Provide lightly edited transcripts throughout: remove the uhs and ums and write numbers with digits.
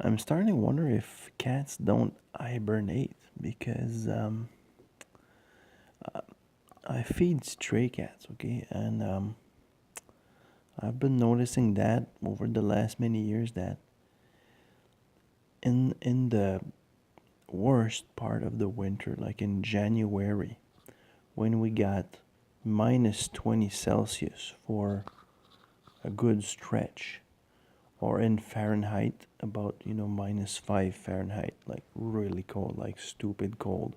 I'm starting to wonder if cats don't hibernate because I feed stray cats, okay, and I've been noticing that over the last many years that in the worst part of the winter, like in January, when we got minus 20 Celsius for a good stretch, or in Fahrenheit, about minus 5 Fahrenheit, like really cold, like stupid cold.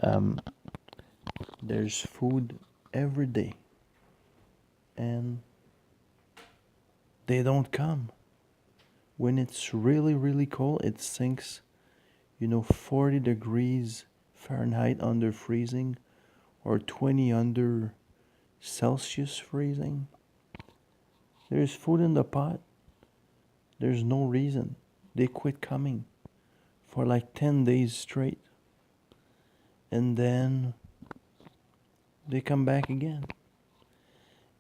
Um, there's food every day, and they don't come. When it's really, really cold, it sinks, 40 degrees Fahrenheit under freezing, or 20 under Celsius freezing. There's food in the pot. There's no reason. They quit coming for like 10 days straight. And then they come back again.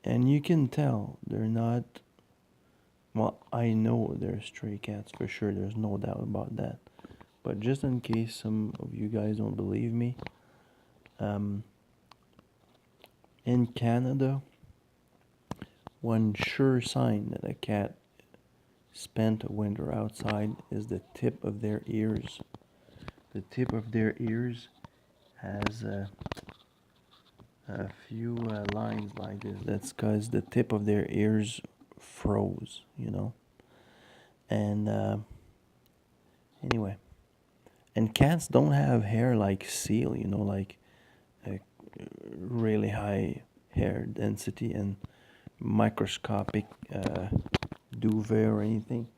And you can tell they're not, well, I know they're stray cats for sure. There's no doubt about that. But just in case some of you guys don't believe me, um, in Canada, one sure sign that a cat spent a winter outside is the tip of their ears. The tip of their ears has a few lines like this. That's because the tip of their ears froze. And anyway, and cats don't have hair like seal, like a really high hair density and microscopic duvet or anything.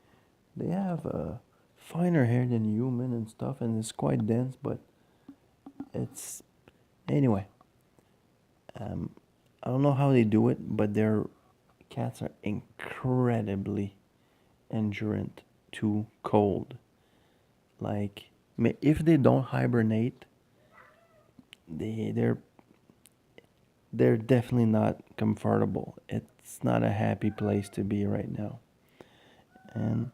They have finer hair than human and stuff, and it's quite dense, but it's anyway. Um, I don't know how they do it, but their cats are incredibly endurant to cold. Like if they don't hibernate, they they're definitely not comfortable. It's not a happy place to be right now. And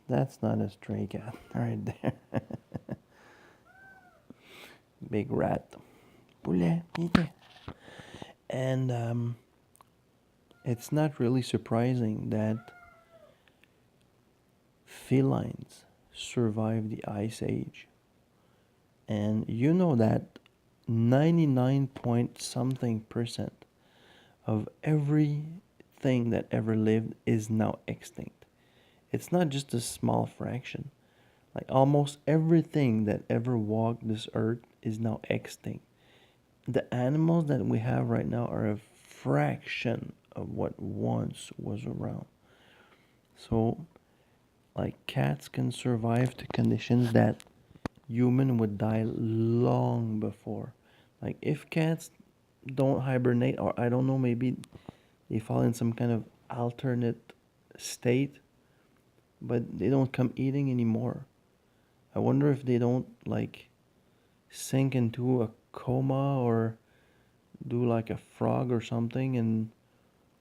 that's not a stray cat right there. Big rat. Poulet, eat. And it's not really surprising that felines survived the ice age. And you know that 99 point something percent of everything that ever lived is now extinct. It's not just a small fraction. Like almost everything that ever walked this earth is now extinct. The animals that we have right now are a fraction of what once was around. So, like cats can survive to conditions that human would die long before. Like if cats don't hibernate, or I don't know, maybe they fall in some kind of alternate state, but they don't come eating anymore. I wonder if they don't like sink into a coma or do like a frog or something and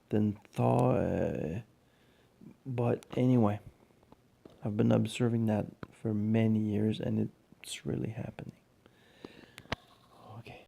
then thaw. But anyway, I've been observing that for many years and it's really happening.